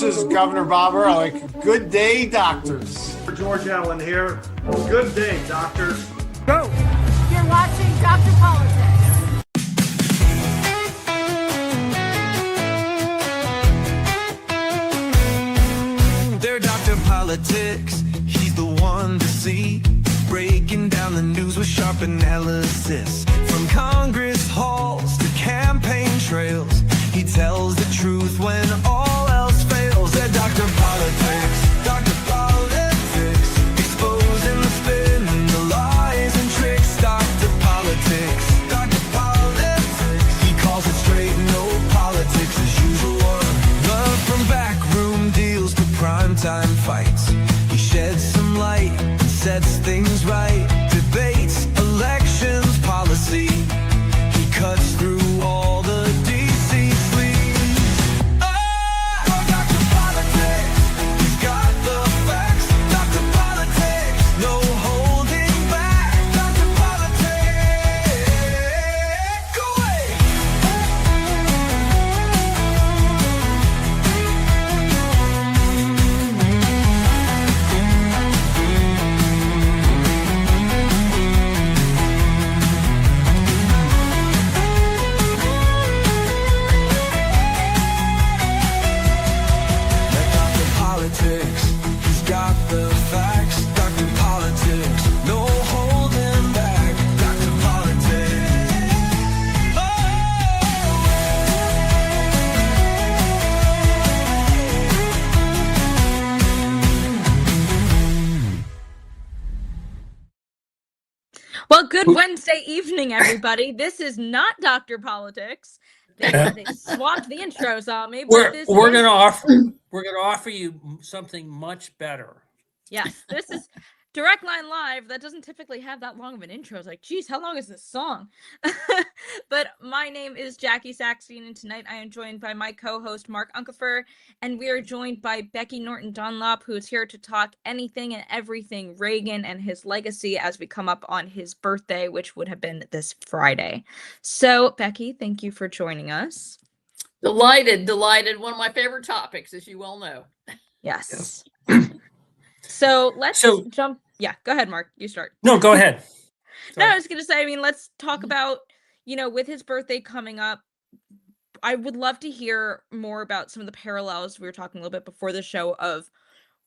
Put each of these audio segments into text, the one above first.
is Governor Bobber. I like good day, doctors. George Allen here. Good day, doctors. Go. You're watching Dr. Politics. They're Dr. Politics. He's the one to see. Breaking down the news with sharp analysis. From Congress halls to campaign trails, he tells the truth when all else fails. They're Dr. Politics. Dr. Politics. Exposing the spin and the lies and tricks. Dr. Politics. Dr. Politics. He calls it straight, no politics as usual. Love from backroom deals to primetime fights. He sheds some light and sets things right. Debates, elections, policy. He cuts through all the DC sleaze. Oh, Dr. Politics. He's got the facts. Dr. Politics. No holding back. Dr. Politics. Go away. Dr. Politics, he's got the facts. Dr. Politics, no holding back. Dr. Politics. Well, good Wednesday evening, everybody. This is not Dr. Politics. They swapped the intros on me, but this We're is, gonna offer you something much better. yes, this is Direct Line Live. That doesn't typically have that long of an intro. It's like, geez, how long is this song? But my name is Jackie Saxton, and tonight I am joined by my co-host Mark Unkefer, and we are joined by Becky Norton Dunlop, who is here to talk anything and everything Reagan and his legacy as we come up on his birthday, which would have been this Friday. So, Becky, thank you for joining us. Delighted. One of my favorite topics, as you well know. Yes. So let's jump. Yeah, go ahead, Mark. You start. No, go ahead. No, I was going to say, I mean, let's talk about, with his birthday coming up, I would love to hear more about some of the parallels. We were talking a little bit before the show of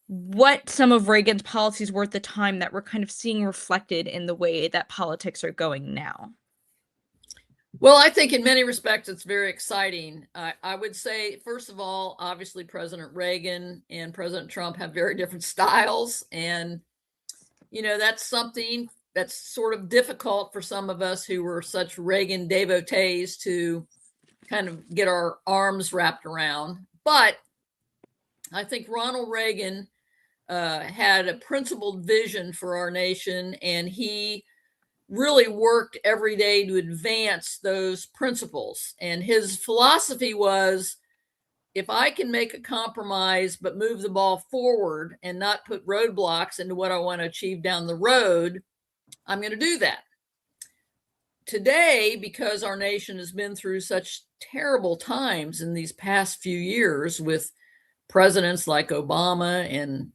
what some of Reagan's policies were at the time that we're kind of seeing reflected in the way that politics are going now. Well, I think in many respects, it's very exciting. I would say, first of all, obviously, President Reagan and President Trump have very different styles. And, that's something that's sort of difficult for some of us who were such Reagan devotees to kind of get our arms wrapped around. But I think Ronald Reagan had a principled vision for our nation, and he really worked every day to advance those principles. And his philosophy was, if I can make a compromise but move the ball forward and not put roadblocks into what I want to achieve down the road, I'm going to do that. Today, because our nation has been through such terrible times in these past few years with presidents like Obama and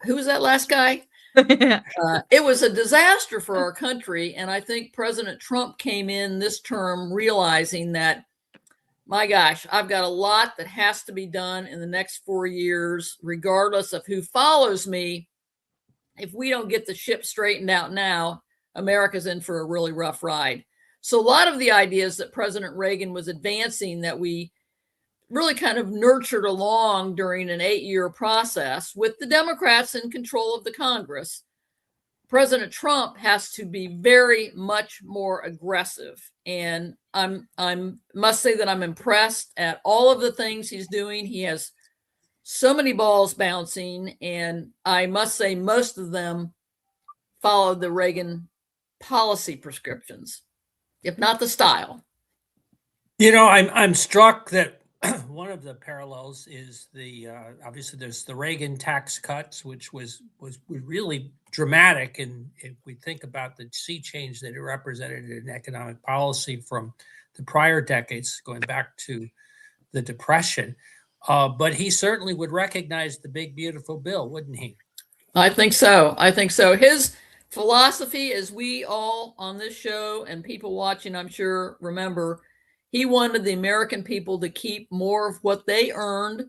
who was that last guy? It was a disaster for our country. And I think President Trump came in this term realizing that, my gosh, I've got a lot that has to be done in the next 4 years, regardless of who follows me. If we don't get the ship straightened out now, America's in for a really rough ride. So a lot of the ideas that President Reagan was advancing that we really kind of nurtured along during an 8-year process with the Democrats in control of the Congress, President Trump has to be very much more aggressive. And I must say that I'm impressed at all of the things he's doing. He has so many balls bouncing, and I must say most of them followed the Reagan policy prescriptions, if not the style. I'm struck that one of the parallels is obviously there's the Reagan tax cuts, which was really dramatic. And if we think about the sea change that it represented in economic policy from the prior decades, going back to the Depression, but he certainly would recognize the big, beautiful bill, wouldn't he? I think so. I think so. His philosophy, as we all on this show and people watching, I'm sure, remember, he wanted the American people to keep more of what they earned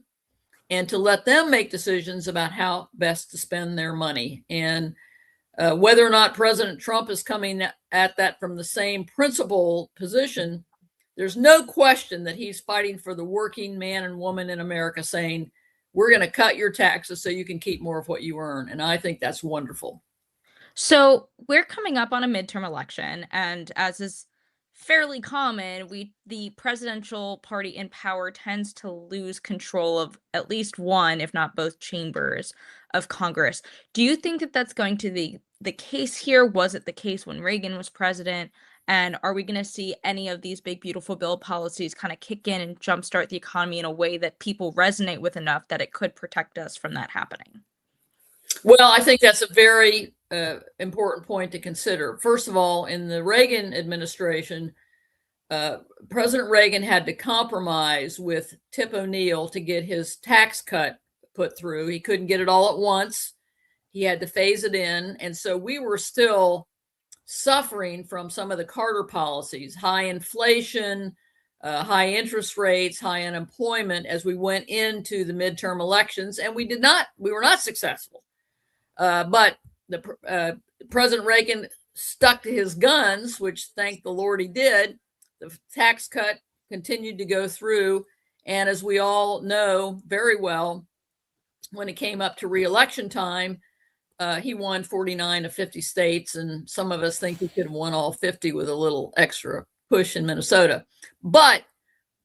and to let them make decisions about how best to spend their money. And whether or not President Trump is coming at that from the same principle position, there's no question that he's fighting for the working man and woman in America, saying, we're going to cut your taxes so you can keep more of what you earn. And I think that's wonderful. So we're coming up on a midterm election, and as is fairly common, the presidential party in power tends to lose control of at least one, if not both, chambers of Congress. Do you think that that's going to be the case here? Was it the case when Reagan was president? And are we going to see any of these big, beautiful bill policies kind of kick in and jumpstart the economy in a way that people resonate with enough that it could protect us from that happening? Well, I think that's a very important point to consider. First of all, in the Reagan administration, President Reagan had to compromise with Tip O'Neill to get his tax cut put through. He couldn't get it all at once. He had to phase it in. And so we were still suffering from some of the Carter policies, high inflation, high interest rates, high unemployment as we went into the midterm elections. And we were not successful. But President Reagan stuck to his guns, which thank the Lord he did. The tax cut continued to go through. And as we all know very well, when it came up to re-election time, he won 49 of 50 states, and some of us think he could have won all 50 with a little extra push in Minnesota. But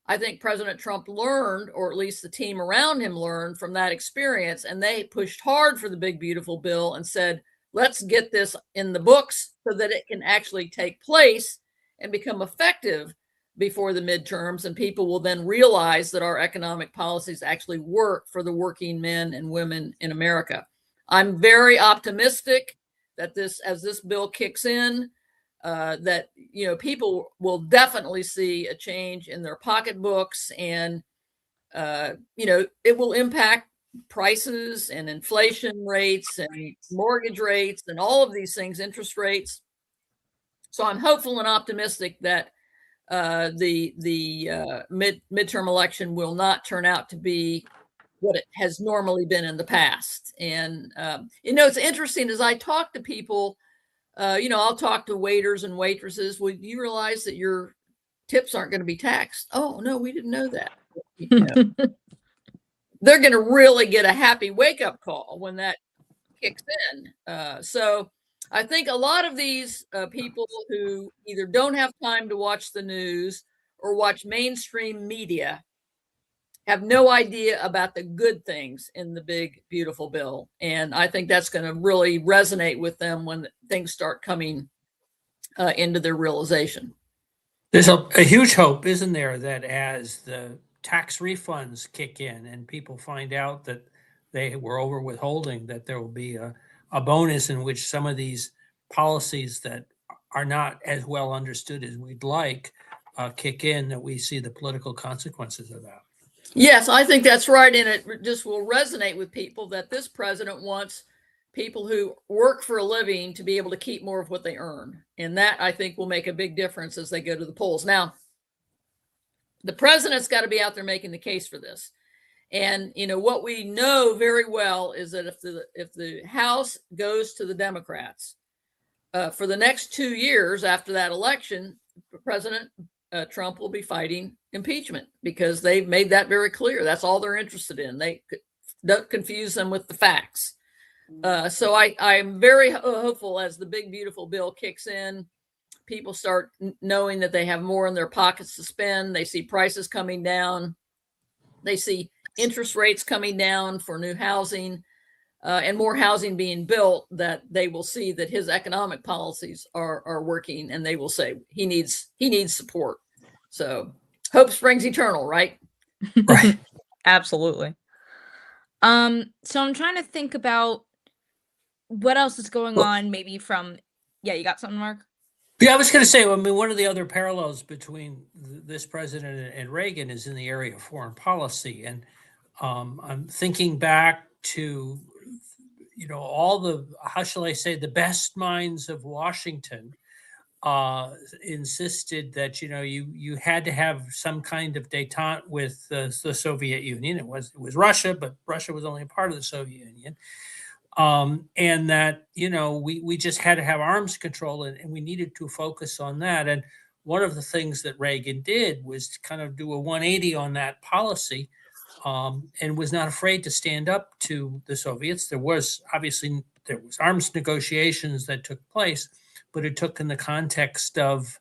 I think President Trump learned, or at least the team around him learned from that experience, and they pushed hard for the big, beautiful bill and said, let's get this in the books so that it can actually take place and become effective before the midterms, and people will then realize that our economic policies actually work for the working men and women in America. I'm very optimistic that as this bill kicks in, that people will definitely see a change in their pocketbooks, and it will impact prices and inflation rates and mortgage rates and all of these things, interest rates. So I'm hopeful and optimistic that the midterm election will not turn out to be what it has normally been in the past. And, it's interesting as I talk to people, I'll talk to waiters and waitresses. Well, you realize that your tips aren't going to be taxed? Oh, no, we didn't know that. They're going to really get a happy wake-up call when that kicks in. So I think a lot of these people who either don't have time to watch the news or watch mainstream media have no idea about the good things in the big, beautiful bill. And I think that's going to really resonate with them when things start coming into their realization. There's a huge hope, isn't there, that as the tax refunds kick in and people find out that they were over withholding, that there will be a bonus in which some of these policies that are not as well understood as we'd like kick in, that we see the political consequences of that. Yes, I think that's right. And it just will resonate with people that this president wants people who work for a living to be able to keep more of what they earn. And that, I think, will make a big difference as they go to the polls. Now, the president's got to be out there making the case for this. And, what we know very well is that if the House goes to the Democrats for the next 2 years after that election, President Trump will be fighting impeachment because they've made that very clear. That's all they're interested in. They don't confuse them with the facts. So I'm very hopeful as the big, beautiful bill kicks in, people start knowing that they have more in their pockets to spend. They see prices coming down. They see interest rates coming down for new housing and more housing being built, that they will see that his economic policies are working, and they will say he needs support. So hope springs eternal, right? Right. Absolutely. So I'm trying to think about what else is going on, maybe from, you got something, Mark? Yeah, I was going to say, one of the other parallels between this president and Reagan is in the area of foreign policy. And I'm thinking back to, all the, how shall I say, the best minds of Washington insisted that, you had to have some kind of détente with the Soviet Union. It was Russia, but Russia was only a part of the Soviet Union. And that, we just had to have arms control, and we needed to focus on that. And one of the things that Reagan did was to kind of do a 180 on that policy, and was not afraid to stand up to the Soviets. There was arms negotiations that took place, but it took in the context of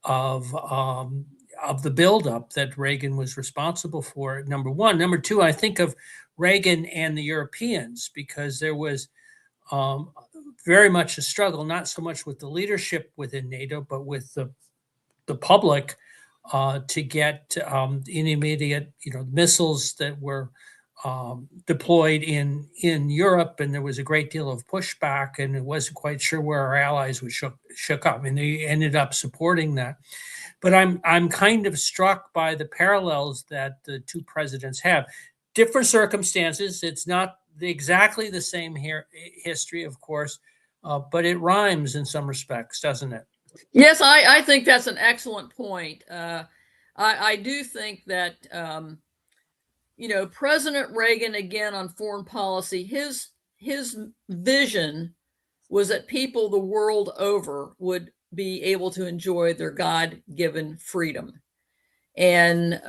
the buildup that Reagan was responsible for. Number one. Number two, I think of Reagan and the Europeans, because there was very much a struggle, not so much with the leadership within NATO, but with the public to get intermediate, missiles that were deployed in Europe, and there was a great deal of pushback, and it wasn't quite sure where our allies would shook up, and they ended up supporting that. But I'm kind of struck by the parallels that the two presidents have. Different circumstances. It's not exactly the same history, of course, but it rhymes in some respects, doesn't it? Yes, I think that's an excellent point. I do think that, President Reagan, again, on foreign policy, his vision was that people the world over would be able to enjoy their God-given freedom. And,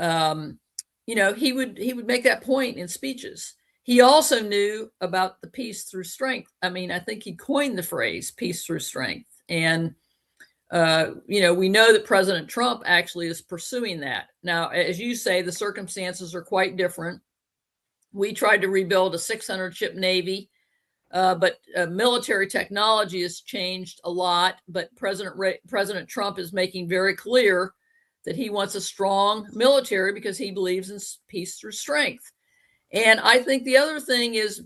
he would make that point in speeches. He also knew about the peace through strength. I mean, I think he coined the phrase peace through strength. And, we know that President Trump actually is pursuing that. Now, as you say, the circumstances are quite different. We tried to rebuild a 600-ship Navy, but military technology has changed a lot. But President Trump is making very clear that he wants a strong military because he believes in peace through strength. And I think the other thing is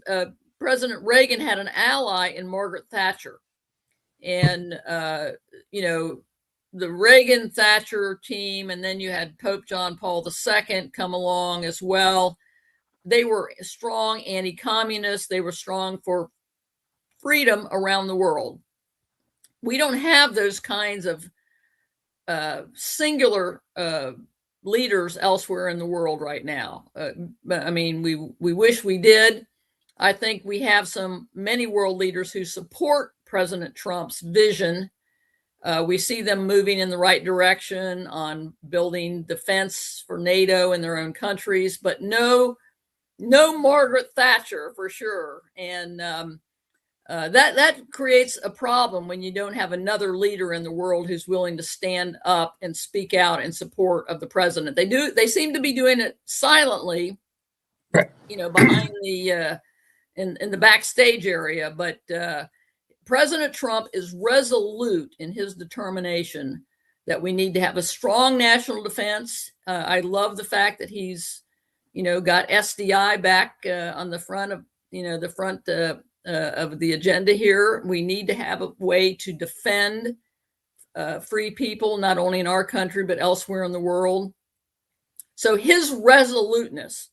President Reagan had an ally in Margaret Thatcher. And, the Reagan-Thatcher team, and then you had Pope John Paul II come along as well. They were strong anti-communists. They were strong for freedom around the world. We don't have those kinds of singular leaders elsewhere in the world right now. I mean, we wish we did. I think we have many world leaders who support President Trump's vision. We see them moving in the right direction on building defense for NATO in their own countries, but no Margaret Thatcher for sure. And that creates a problem when you don't have another leader in the world who's willing to stand up and speak out in support of the president. They seem to be doing it silently, right, behind the in the backstage area, but President Trump is resolute in his determination that we need to have a strong national defense. I love the fact that he's, got SDI back on the front of, of the agenda here. We need to have a way to defend free people, not only in our country, but elsewhere in the world. So his resoluteness,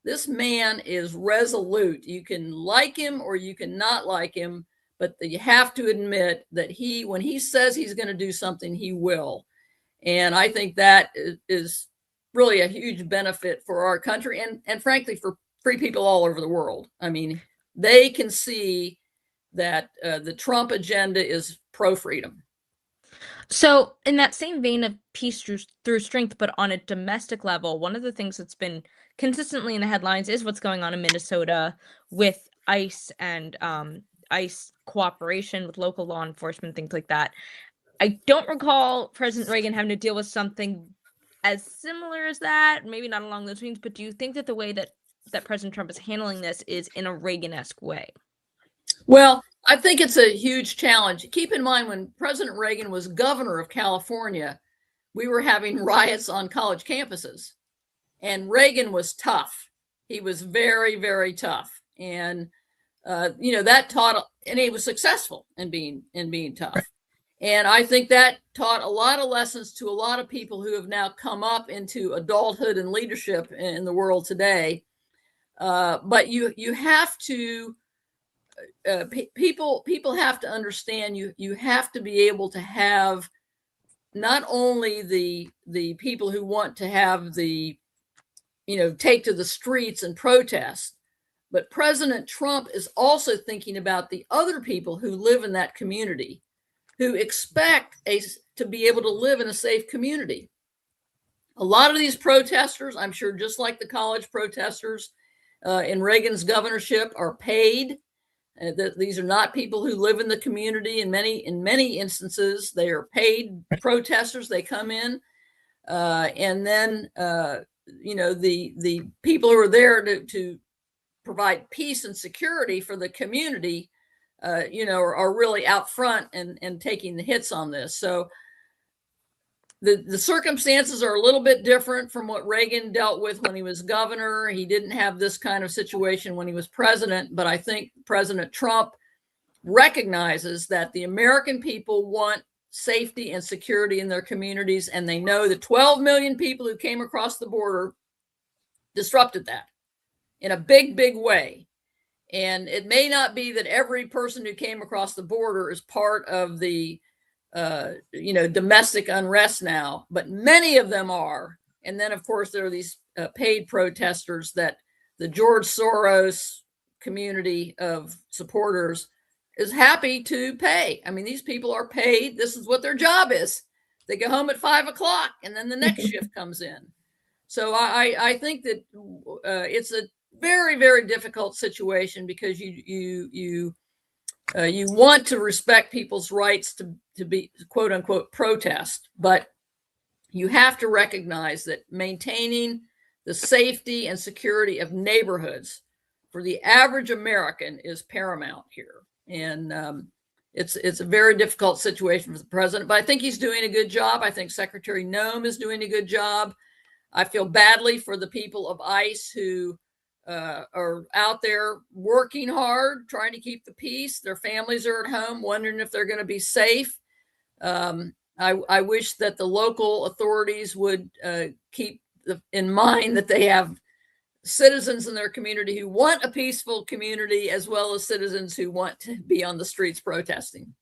this man is resolute. You can like him or you can not like him, but you have to admit that when he says he's going to do something, he will. And I think that is really a huge benefit for our country and frankly, for free people all over the world. I mean, they can see that the Trump agenda is pro-freedom. So in that same vein of peace through strength, but on a domestic level, one of the things that's been consistently in the headlines is what's going on in Minnesota with ICE and ICE cooperation with local law enforcement, things like that. I don't recall President Reagan having to deal with something as similar as that, maybe not along those lines, but do you think that the way that President Trump is handling this is in a Reagan-esque way? Well, I think it's a huge challenge. Keep in mind, when President Reagan was governor of California, we were having riots on college campuses, and Reagan was tough. He was very, very tough. And that taught, and he was successful in being tough. Right. And I think that taught a lot of lessons to a lot of people who have now come up into adulthood and leadership in the world today. But you have to people have to understand you have to be able to have not only the people who want to have the take to the streets and protest, but President Trump is also thinking about the other people who live in that community, who expect to be able to live in a safe community. A lot of these protesters, I'm sure, just like the college protesters in Reagan's governorship, are paid. These are not people who live in the community. In many instances, they are paid protesters. They come in, and then the people who are there to provide peace and security for the community, are really out front and taking the hits on this. So the circumstances are a little bit different from what Reagan dealt with when he was governor. He didn't have this kind of situation when he was president, but I think President Trump recognizes that the American people want safety and security in their communities, and they know the 12 million people who came across the border disrupted that in a big, big way. And it may not be that every person who came across the border is part of the domestic unrest now, but many of them are. And then, of course, there are these paid protesters that the George Soros community of supporters is happy to pay. I mean, these people are paid. This is what their job is. They go home at 5 o'clock and then the next shift comes in. So I think that it's a very, very difficult situation because you want to respect people's rights to be quote unquote protest, but you have to recognize that maintaining the safety and security of neighborhoods for the average American is paramount here. And it's a very difficult situation for the president, but I think he's doing a good job. I think Secretary Noem is doing a good job. I feel badly for the people of ICE who are out there working hard, trying to keep the peace. Their families are at home, wondering if they're going to be safe. I wish that the local authorities would keep in mind that they have citizens in their community who want a peaceful community, as well as citizens who want to be on the streets protesting.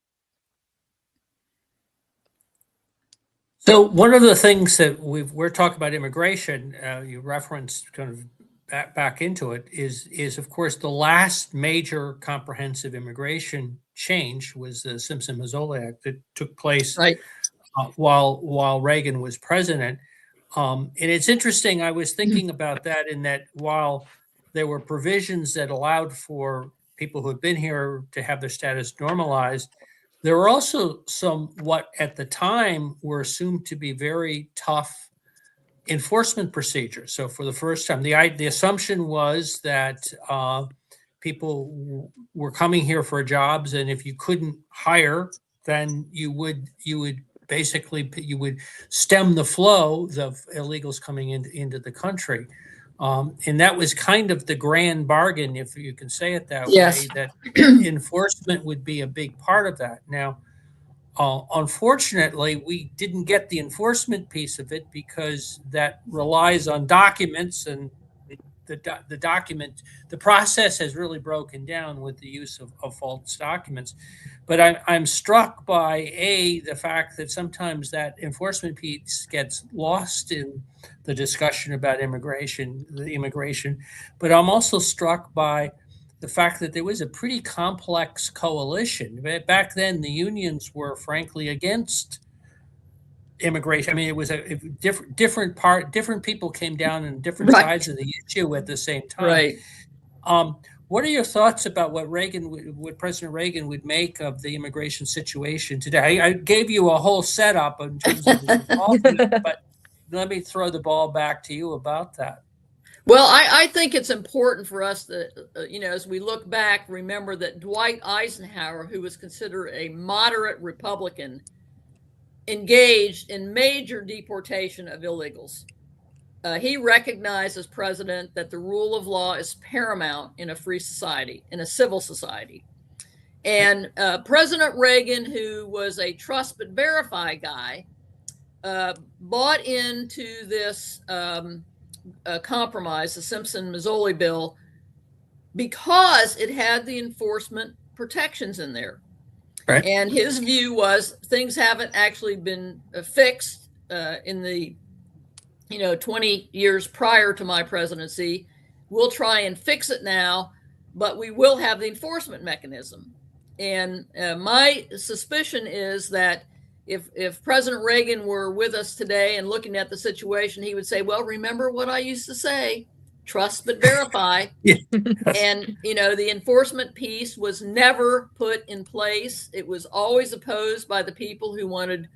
So one of the things that we're talking about immigration, you referenced kind of back into it, is of course the last major comprehensive immigration change was the Simpson-Mazzoli Act that took place right while Reagan was president. And it's interesting, I was thinking about that, in that while there were provisions that allowed for people who had been here to have their status normalized, there were also some what at the time were assumed to be very tough enforcement procedures. So for the first time, the assumption was that people were coming here for jobs, and if you couldn't hire, then you would basically stem the flow of illegals coming into the country. And that was kind of the grand bargain, if you can say it that yes. way, that enforcement would be a big part of that. Now, unfortunately, we didn't get the enforcement piece of it because that relies on documents, and the process has really broken down with the use of false documents. But I'm struck by the fact that sometimes that enforcement piece gets lost in the discussion about immigration. But I'm also struck by the fact that there was a pretty complex coalition. Back then, the unions were frankly against immigration. I mean, it was a different people came down on different sides of the issue at the same time. Right. What are your thoughts about what President Reagan would make of the immigration situation today? I gave you a whole setup in terms of his involvement, but let me throw the ball back to you about that. Well, I think it's important for us to, as we look back, remember that Dwight Eisenhower, who was considered a moderate Republican, engaged in major deportation of illegals. He recognized as president that the rule of law is paramount in a free society, in a civil society. And President Reagan, who was a trust but verify guy, bought into this compromise, the Simpson-Mazzoli bill, because it had the enforcement protections in there. Right. And his view was things haven't actually been fixed in the 20 years prior to my presidency. We'll try and fix it now, but we will have the enforcement mechanism. And my suspicion is that if President Reagan were with us today and looking at the situation, he would say, well, remember what I used to say, trust but verify. And, the enforcement piece was never put in place. It was always opposed by the people who wanted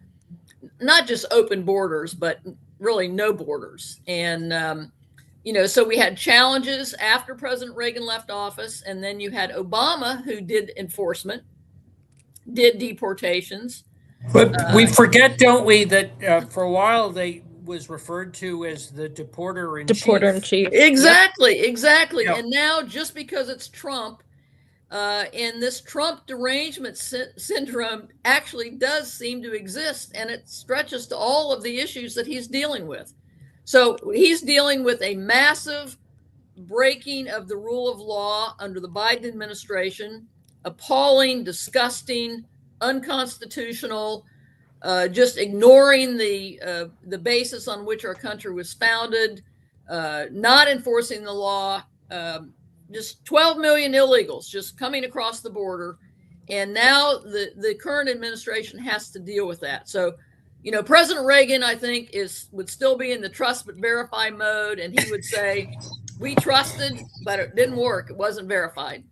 not just open borders, but really no borders. And, so we had challenges after President Reagan left office. And then you had Obama, who did enforcement, did deportations. But we forget, don't we, that for a while they was referred to as the deporter in chief. Exactly. Yep. And now, just because it's Trump, and this Trump derangement syndrome actually does seem to exist, and it stretches to all of the issues that he's dealing with. So he's dealing with a massive breaking of the rule of law under the Biden administration, appalling, disgusting, unconstitutional, just ignoring the basis on which our country was founded, not enforcing the law, just 12 million illegals just coming across the border. And now the current administration has to deal with that. So, President Reagan, I think, would still be in the trust but verify mode. And he would say, we trusted, but it didn't work. It wasn't verified.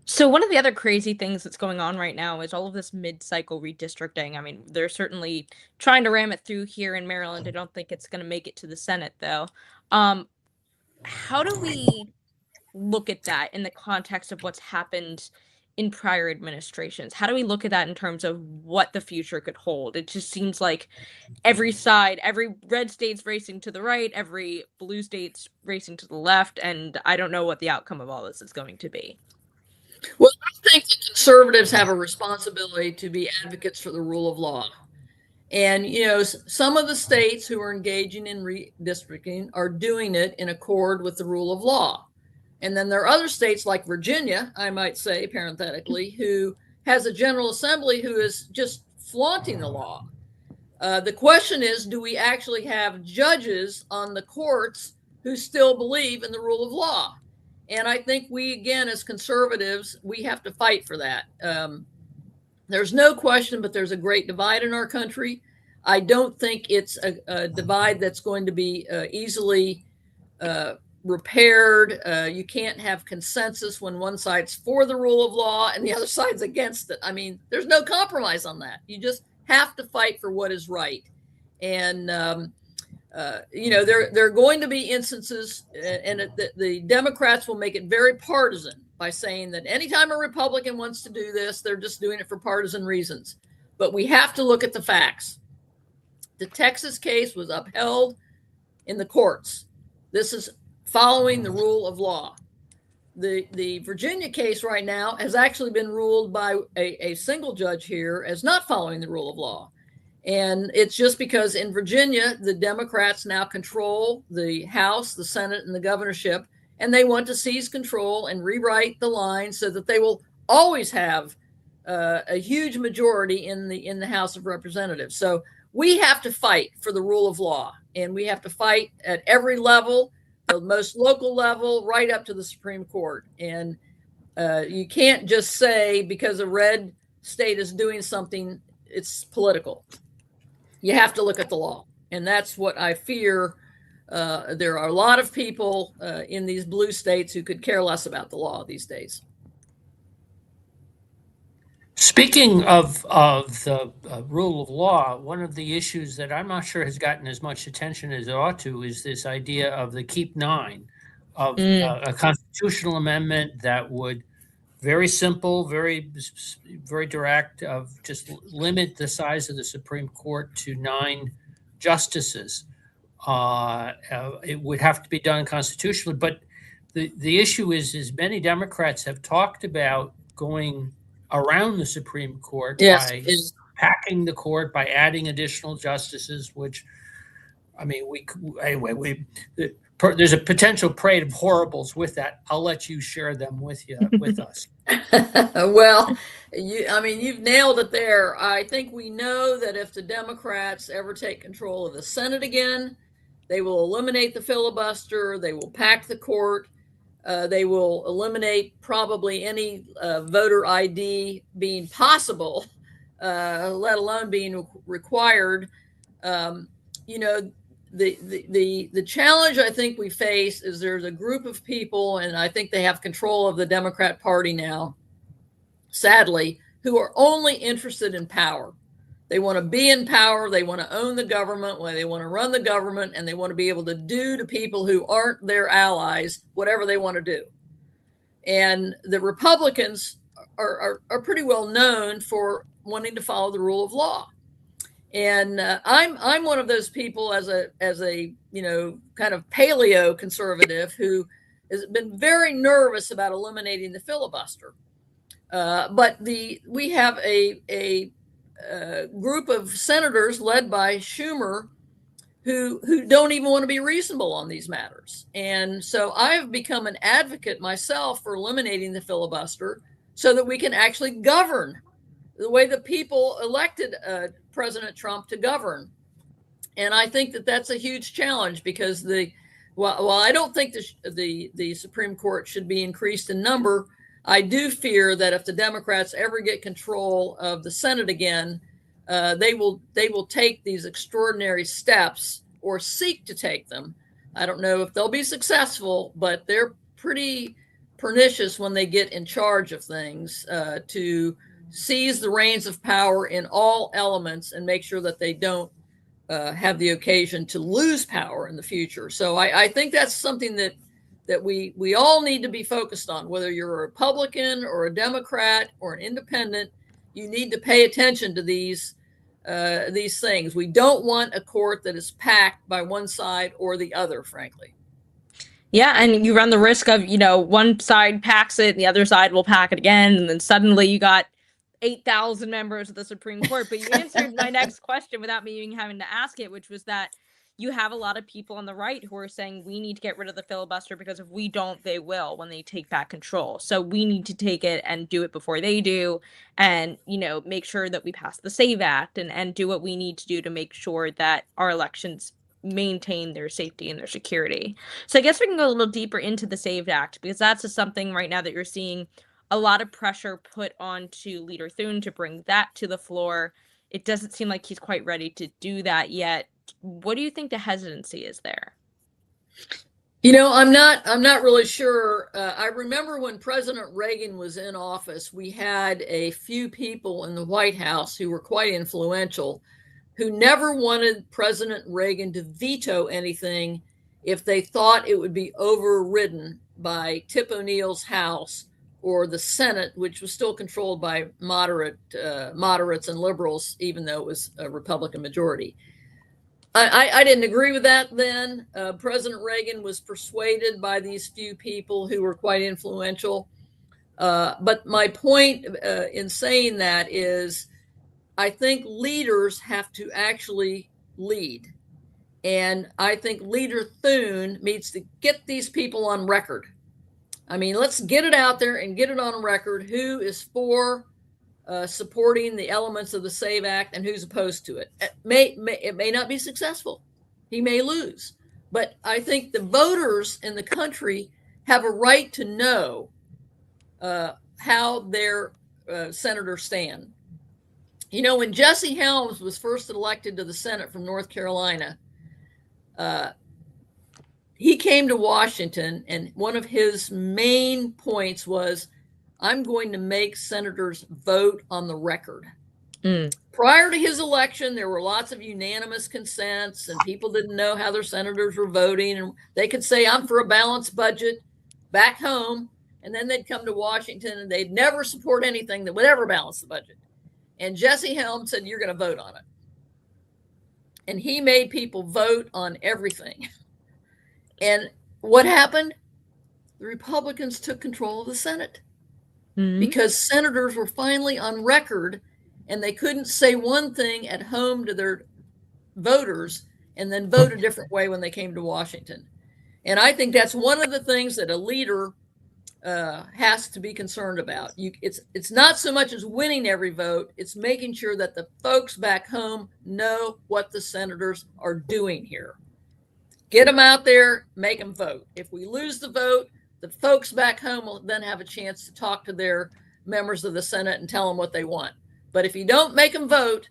So one of the other crazy things that's going on right now is all of this mid-cycle redistricting. I mean, they're certainly trying to ram it through here in Maryland. I don't think it's going to make it to the Senate, though. How do we look at that in the context of what's happened in prior administrations? How do we look at that in terms of what the future could hold? It just seems like every side, every red state's racing to the right, every blue state's racing to the left, and I don't know what the outcome of all this is going to be. Well, I think the conservatives have a responsibility to be advocates for the rule of law. And, some of the states who are engaging in redistricting are doing it in accord with the rule of law. And then there are other states like Virginia, I might say parenthetically, who has a General Assembly who is just flaunting the law. The question is, do we actually have judges on the courts who still believe in the rule of law? And I think we, again, as conservatives, we have to fight for that. There's no question, but there's a great divide in our country. I don't think it's a divide that's going to be easily repaired. You can't have consensus when one side's for the rule of law and the other side's against it. I mean, there's no compromise on that. You just have to fight for what is right. And, there are going to be instances, and the Democrats will make it very partisan by saying that anytime a Republican wants to do this, they're just doing it for partisan reasons. But we have to look at the facts. The Texas case was upheld in the courts. This is following the rule of law. The Virginia case right now has actually been ruled by a single judge here as not following the rule of law. And it's just because in Virginia, the Democrats now control the House, the Senate, and the governorship, and they want to seize control and rewrite the lines so that they will always have a huge majority in the House of Representatives. So we have to fight for the rule of law, and we have to fight at every level, the most local level, right up to the Supreme Court. And you can't just say because a red state is doing something, it's political. You have to look at the law. And that's what I fear. There are a lot of people in these blue states who could care less about the law these days. Speaking of the rule of law, one of the issues that I'm not sure has gotten as much attention as it ought to is this idea of the Keep 9, of a constitutional amendment that would very simple, very direct, of just limit the size of the Supreme Court to 9 justices. It would have to be done constitutionally, but the issue is many Democrats have talked about going around the Supreme Court by packing the court, by adding additional justices, which, I mean, there's a potential parade of horribles with that. I'll let you share them with us. Well, you've nailed it there. I think we know that if the Democrats ever take control of the Senate again, they will eliminate the filibuster. They will pack the court. They will eliminate probably any voter ID being possible, let alone being required. The challenge I think we face is there's a group of people, and I think they have control of the Democrat Party now, sadly, who are only interested in power. They want to be in power. They want to own the government. They want to run the government, and they want to be able to do to people who aren't their allies whatever they want to do. And the Republicans are pretty well known for wanting to follow the rule of law. And I'm one of those people as a kind of paleo conservative who has been very nervous about eliminating the filibuster. But we have a group of senators led by Schumer who don't even want to be reasonable on these matters. And so I've become an advocate myself for eliminating the filibuster so that we can actually govern the way the people elected President Trump to govern. And I think that that's a huge challenge because while I don't think the Supreme Court should be increased in number, I do fear that if the Democrats ever get control of the Senate again, they will take these extraordinary steps or seek to take them. I don't know if they'll be successful, but they're pretty pernicious when they get in charge of things, to seize the reins of power in all elements and make sure that they don't have the occasion to lose power in the future. So I think that's something that we all need to be focused on, whether you're a Republican or a Democrat or an independent. You need to pay attention to these things. We don't want a court that is packed by one side or the other, frankly. Yeah, and you run the risk of, one side packs it and the other side will pack it again, and then suddenly you got 8,000 members of the Supreme Court. But you answered my next question without me even having to ask it, which was that you have a lot of people on the right who are saying we need to get rid of the filibuster because if we don't, they will when they take back control. So we need to take it and do it before they do, and make sure that we pass the SAVE Act and do what we need to do to make sure that our elections maintain their safety and their security. So I guess we can go a little deeper into the SAVE Act, because that's just something right now that you're seeing a lot of pressure put onto Leader Thune to bring that to the floor. It doesn't seem like he's quite ready to do that yet. What do you think the hesitancy is there? I'm not really sure. I remember when President Reagan was in office, we had a few people in the White House who were quite influential, who never wanted President Reagan to veto anything if they thought it would be overridden by Tip O'Neill's House or the Senate, which was still controlled by moderates and liberals, even though it was a Republican majority. I didn't agree with that then. President Reagan was persuaded by these few people who were quite influential. But my point in saying that is, I think leaders have to actually lead. And I think Leader Thune needs to get these people on record. Let's get it out there and get it on record who is for supporting the elements of the SAVE Act and who's opposed to it. It may not be successful. He may lose. But I think the voters in the country have a right to know how their senators stand. When Jesse Helms was first elected to the Senate from North Carolina, he came to Washington, and one of his main points was, I'm going to make senators vote on the record. Prior to his election, there were lots of unanimous consents, and people didn't know how their senators were voting. And they could say, I'm for a balanced budget back home. And then they'd come to Washington and they'd never support anything that would ever balance the budget. And Jesse Helms said, you're going to vote on it. And he made people vote on everything. And what happened? The Republicans took control of the Senate because senators were finally on record, and they couldn't say one thing at home to their voters and then vote a different way when they came to Washington. And I think that's one of the things that a leader has to be concerned about. It's not so much as winning every vote, it's making sure that the folks back home know what the senators are doing here. Get them out there, make them vote. If we lose the vote, the folks back home will then have a chance to talk to their members of the Senate and tell them what they want. But if you don't make them vote,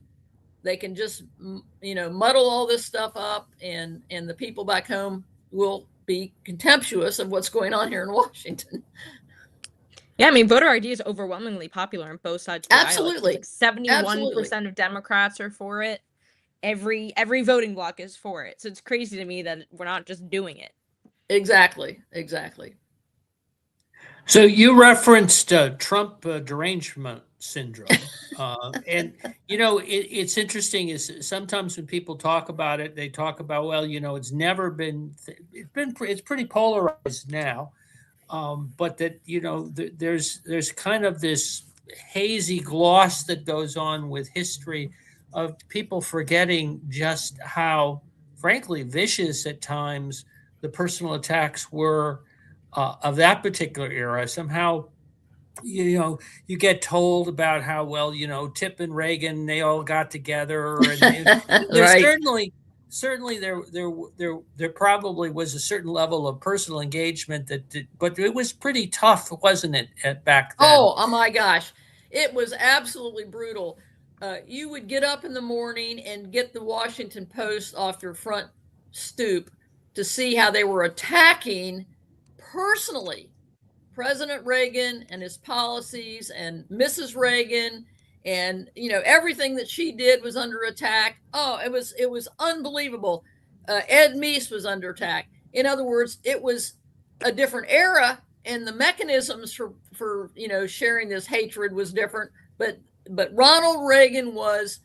they can just, muddle all this stuff up, and the people back home will be contemptuous of what's going on here in Washington. Yeah, I mean, voter ID is overwhelmingly popular on both sides of the Absolutely. aisle. It's like 71% of Democrats are for it. Every voting bloc is for it. So it's crazy to me that we're not just doing it. Exactly. So you referenced Trump derangement syndrome, and it's interesting is sometimes when people talk about it, they talk about, well, it's never been, it's pretty polarized now, but that there's kind of this hazy gloss that goes on with history of people forgetting just how, frankly, vicious at times the personal attacks were of that particular era. Somehow, you get told about how, well, Tip and Reagan, they all got together, and Right. certainly there probably was a certain level of personal engagement but it was pretty tough, wasn't it, back then? Oh my gosh, it was absolutely brutal. You would get up in the morning and get the Washington Post off your front stoop to see how they were attacking personally President Reagan and his policies, and Mrs. Reagan, and everything that she did was under attack. Oh, it was unbelievable. Ed Meese was under attack. In other words, it was a different era, and the mechanisms for sharing this hatred was different. But Ronald Reagan was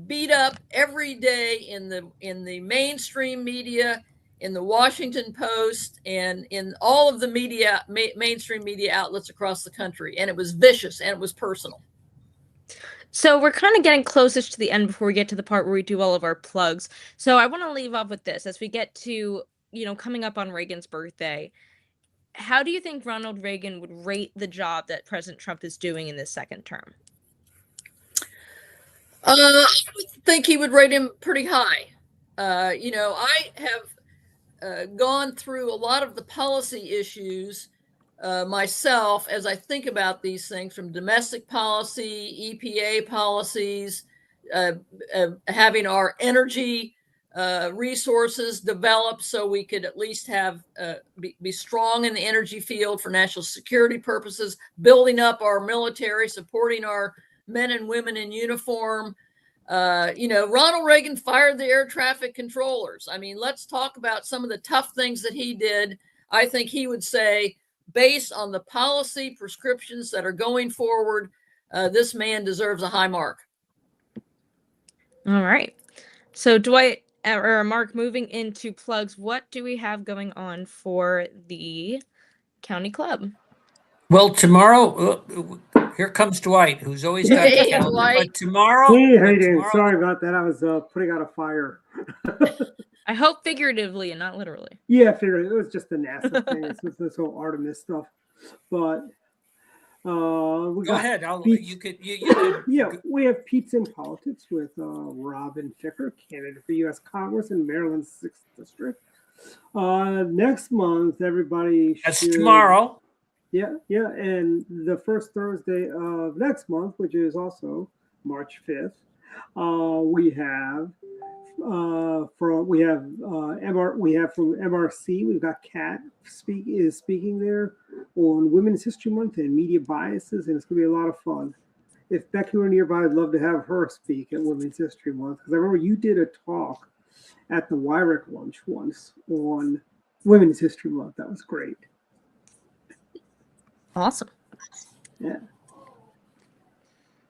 beat up every day in the mainstream media, in the Washington Post, and in all of the media, mainstream media outlets across the country. And it was vicious, and it was personal. So we're kind of getting closest to the end before we get to the part where we do all of our plugs. So I want to leave off with this as we get to, coming up on Reagan's birthday. How do you think Ronald Reagan would rate the job that President Trump is doing in this second term? I think he would rate him pretty high. I have gone through a lot of the policy issues myself as I think about these things, from domestic policy, EPA policies, having our energy resources developed so we could at least have be strong in the energy field for national security purposes, building up our military, supporting our men and women in uniform. Ronald Reagan fired the air traffic controllers. I mean, let's talk about some of the tough things that he did. I think he would say, based on the policy prescriptions that are going forward, this man deserves a high mark. All right. So Dwight or Mark, moving into plugs, what do we have going on for the county club? Well, tomorrow, here comes Dwight, who's always got the calendar. Dwight. But tomorrow, Hey, how you doing? Sorry about that. I was putting out a fire. I hope figuratively and not literally. Yeah, figured it was just the NASA thing. It's just this whole Artemis stuff. But Go ahead. You could. Yeah, we have Pizza in Politics with Robin Ficker, candidate for U.S. Congress in Maryland's 6th District. Next month, everybody That's should, tomorrow. Yeah, and the first Thursday of next month, which is also March 5th, we have from MRC, we've got Kat speaking there on Women's History Month and media biases, and it's going to be a lot of fun. If Becky were nearby, I'd love to have her speak at Women's History Month, because I remember you did a talk at the Wyrick lunch once on Women's History Month. That was great. Awesome. Yeah.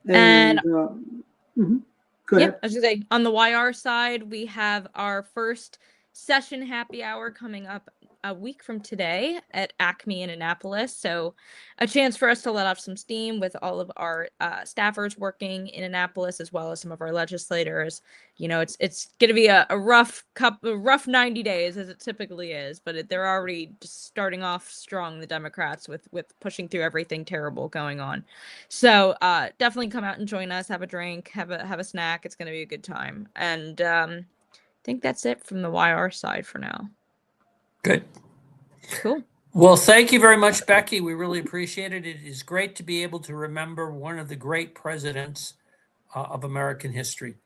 And Go ahead. I was gonna say, on the YR side, we have our first session happy hour coming up a week from today at Acme in Annapolis. So a chance for us to let off some steam with all of our staffers working in Annapolis, as well as some of our legislators. You know, it's going to be a rough 90 days, as it typically is, but they're already just starting off strong, the Democrats, with pushing through everything terrible going on. So definitely come out and join us, have a drink, have a snack. It's going to be a good time. And I think that's it from the YR side for now. Good. Cool. Well, thank you very much, Becky. We really appreciate it. It is great to be able to remember one of the great presidents of American history.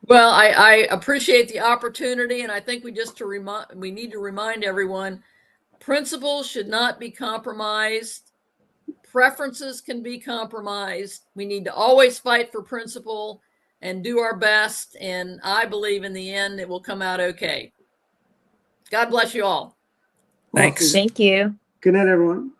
Well, I appreciate the opportunity, and I think we need to remind everyone, principles should not be compromised. Preferences can be compromised. We need to always fight for principle and do our best, and I believe in the end it will come out okay. God bless you all. Thanks. Thank you. Good night, everyone.